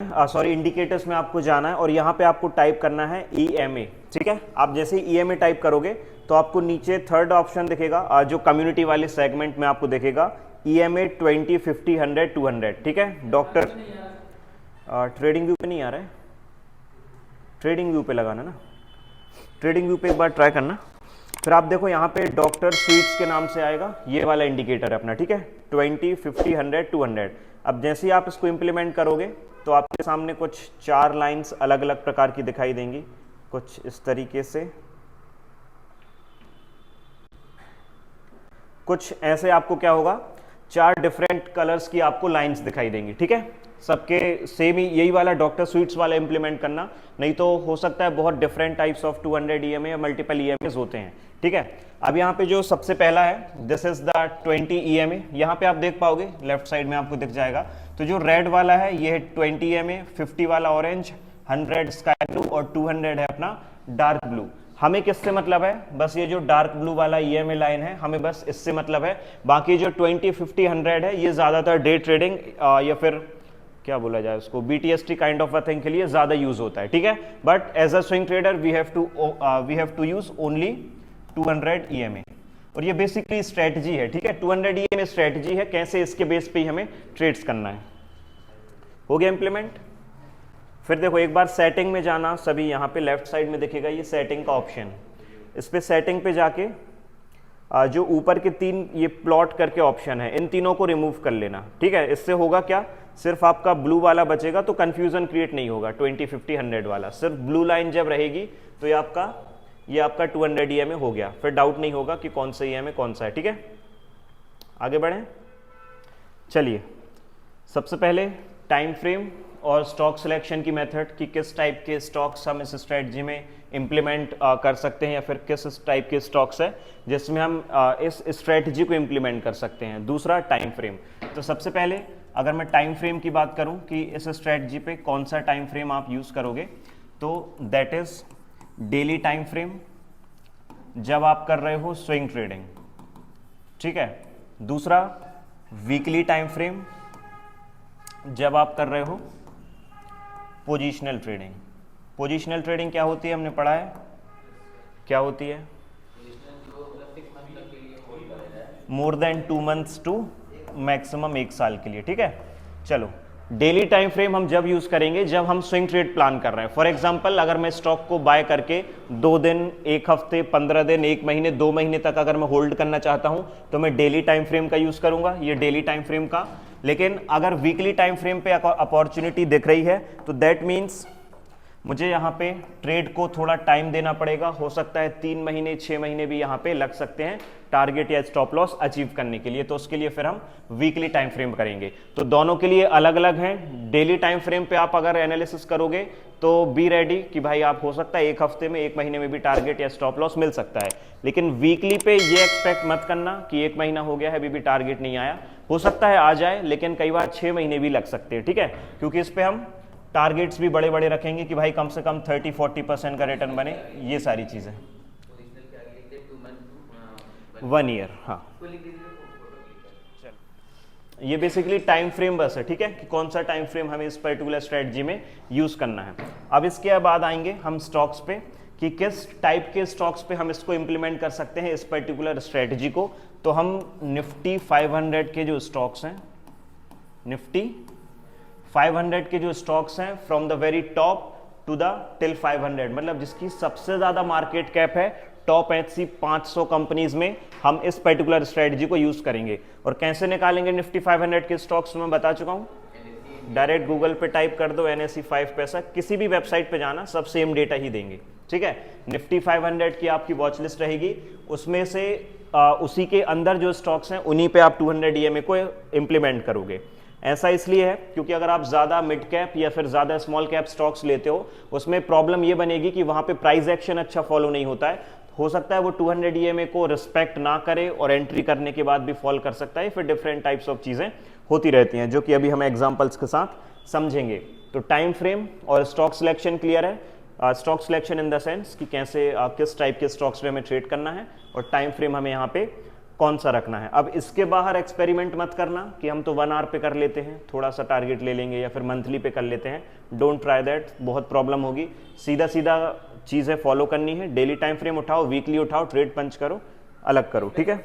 Sorry indicators में आपको जाना है और यहाँ पे आपको टाइप करना है EMA। ठीक है, आप जैसे ही EMA टाइप करोगे तो आपको नीचे थर्ड ऑप्शन दिखेगा, जो कम्युनिटी वाले सेगमेंट में आपको दिखेगा EMA 20, 50, 100, 200। ठीक है, डॉक्टर ट्रेडिंग व्यू पे नहीं आ रहा है, ट्रेडिंग व्यू पे लगाना ना, ट्रेडिंग व्यू पे एक बार ट्राई करना। फिर आप देखो यहाँ पे डॉक्टर स्वीट्स के नाम से आएगा, ये वाला इंडिकेटर है अपना। ठीक है, 20, 50, 100, 200। अब जैसे ही आप इसको इंप्लीमेंट करोगे तो आपके सामने कुछ 4 लाइंस अलग अलग प्रकार की दिखाई देंगी, कुछ इस तरीके से, कुछ ऐसे आपको क्या होगा, 4 डिफरेंट कलर्स की आपको लाइंस दिखाई देंगी। ठीक है, सबके सेम ही यही वाला डॉक्टर स्वीट्स वाला इंप्लीमेंट करना, नहीं तो हो सकता है बहुत डिफरेंट टाइप्स ऑफ 200 EMA या मल्टीपल EMAs होते हैं। ठीक है, अब यहाँ पे जो सबसे पहला है, दिस इज द 20 EMA। यहाँ पे आप देख पाओगे लेफ्ट साइड में आपको दिख जाएगा, तो जो रेड वाला है ये है 20 EMA, 50 वाला ऑरेंज, 100 स्काई ब्लू और 200 है अपना डार्क ब्लू। हमें किससे मतलब है, बस ये जो डार्क ब्लू वाला EMA लाइन है हमें बस इससे मतलब है। बाकी जो 20, 50, 100 है ये ज़्यादातर डे ट्रेडिंग या फिर क्या बोला जाए उसको, BTST kind of a thing के लिए ज़्यादा यूज होता है। ठीक है, but as a swing trader we have to use only 200 EMA। और ये बेसिकली स्ट्रेटजी है। ठीक है, 200 EMA स्ट्रेटजी है, कैसे इसके बेस पे ही हमें ट्रेड्स करना है। हो गया इंप्लीमेंट। फिर देखो एक बार सेटिंग में जाना, सभी यहाँ पे लेफ्ट साइड में दिखेगा ये सेटिंग का ऑप्शन, इस पे सेटिंग पे जाके जो ऊपर के 3 ये प्लॉट करके ऑप्शन है, इन तीनों को रिमूव कर लेना। ठीक है, इससे होगा क्या, सिर्फ आपका ब्लू वाला बचेगा, तो कंफ्यूजन क्रिएट नहीं होगा। 20, 50, 100 वाला सिर्फ ब्लू लाइन जब रहेगी तो ये आपका 200 EMA हो गया, फिर डाउट नहीं होगा कि कौन सा EMA कौन सा है। ठीक है, आगे बढ़ें। चलिए, सबसे पहले टाइम फ्रेम और स्टॉक सिलेक्शन की मेथड, कि किस टाइप के स्टॉक्स हम इस स्ट्रेटजी में इम्प्लीमेंट कर सकते हैं या फिर किस टाइप के स्टॉक्स है जिसमें हम इस स्ट्रेटजी को इम्प्लीमेंट कर सकते हैं। दूसरा टाइम फ्रेम। तो सबसे पहले अगर मैं टाइम फ्रेम की बात करूं कि इस स्ट्रेटजी पे कौन सा टाइम फ्रेम आप यूज़ करोगे, तो that is daily time frame जब आप कर रहे हो स्विंग ट्रेडिंग। ठीक है, दूसरा वीकली टाइम फ्रेम जब आप कर रहे हो पोजिशनल ट्रेडिंग। पोजिशनल ट्रेडिंग क्या होती है, हमने पढ़ा है क्या होती है, more than 2 months to maximum 1 साल के लिए। ठीक है, चलो डेली टाइम फ्रेम हम जब यूज करेंगे जब हम स्विंग ट्रेड प्लान कर रहे हैं। फॉर एग्जांपल अगर मैं स्टॉक को बाय करके 2 दिन, 1 हफ्ते, 15 दिन, 1 महीने, 2 महीने तक अगर मैं होल्ड करना चाहता हूं तो मैं डेली टाइम फ्रेम का यूज करूंगा, ये डेली टाइम फ्रेम का। लेकिन अगर वीकली टाइम फ्रेम पे अपॉर्चुनिटी दिख रही है तो दैट मीन्स मुझे यहाँ पे ट्रेड को थोड़ा टाइम देना पड़ेगा, हो सकता है 3 महीने 6 महीने भी यहाँ पे लग सकते हैं टारगेट या स्टॉप लॉस अचीव करने के लिए, तो उसके लिए फिर हम वीकली टाइम फ्रेम करेंगे। तो दोनों के लिए अलग अलग हैं। डेली टाइम फ्रेम पे आप अगर एनालिसिस करोगे तो बी रेडी कि भाई आप हो सकता है 1 हफ्ते में 1 महीने में भी टारगेट या स्टॉप लॉस मिल सकता है। लेकिन वीकली पे ये एक्सपेक्ट मत करना कि 1 महीना हो गया है अभी भी टारगेट नहीं आया, हो सकता है आ जाए लेकिन कई बार 6 महीने भी लग सकते हैं। ठीक है, क्योंकि इस पे हम टारगेट्स भी बड़े बड़े रखेंगे कि भाई कम से कम 30-40% का रिटर्न बने, ये सारी चीजें। 1 ईयर, हाँ, ये बेसिकली टाइम फ्रेम बस है। ठीक है, कि कौन सा टाइम फ्रेम हमें इस पर्टिकुलर स्ट्रेटजी में यूज करना है। अब इसके बाद आएंगे हम स्टॉक्स पे, कि किस टाइप के स्टॉक्स पे हम इसको इंप्लीमेंट कर सकते हैं इस पर्टिकुलर स्ट्रेटजी को। तो हम निफ्टी 500 के जो स्टॉक्स हैं, निफ्टी 500 के जो स्टॉक्स हैं from the very top to the till 500, मतलब जिसकी सबसे ज्यादा मार्केट कैप है, टॉप HC 500 कंपनीज में हम इस पर्टिकुलर स्ट्रेटजी को यूज करेंगे। और कैसे निकालेंगे निफ्टी 500 के स्टॉक्स मैं बता चुका हूं, डायरेक्ट गूगल पे टाइप कर दो NSE 5 पैसा, किसी भी वेबसाइट पे जाना सब सेम डेटा ही देंगे। ठीक है, निफ्टी 500 की आपकी वॉच लिस्ट रहेगी, उसमें से उसी के अंदर जो स्टॉक्स हैं उन्हीं पे आप 200 EMA को इम्प्लीमेंट करोगे। ऐसा इसलिए है क्योंकि अगर आप ज़्यादा मिड कैप या फिर ज़्यादा स्मॉल कैप स्टॉक्स लेते हो उसमें प्रॉब्लम ये बनेगी कि वहाँ पे प्राइस एक्शन अच्छा फॉलो नहीं होता है, हो सकता है वो 200 EMA को रिस्पेक्ट ना करे और एंट्री करने के बाद भी फॉल कर सकता है, फिर डिफरेंट टाइप्स ऑफ चीज़ें होती रहती हैं जो कि अभी हम एग्जाम्पल्स के साथ समझेंगे। तो टाइम फ्रेम और स्टॉक सिलेक्शन क्लियर है, stock selection in the sense कि कैसे किस टाइप के स्टॉक्स में हमें ट्रेड करना है, और टाइम फ्रेम हमें यहाँ पे कौन सा रखना है। अब इसके बाहर एक्सपेरिमेंट मत करना कि हम तो 1 आवर पे कर लेते हैं, थोड़ा सा टारगेट ले लेंगे या फिर मंथली पे कर लेते हैं। डोंट ट्राई दैट, बहुत प्रॉब्लम होगी। सीधा सीधा चीज़ें फॉलो करनी है, डेली टाइम फ्रेम उठाओ, वीकली उठाओ, ट्रेड पंच करो, अलग करो, ठीक है।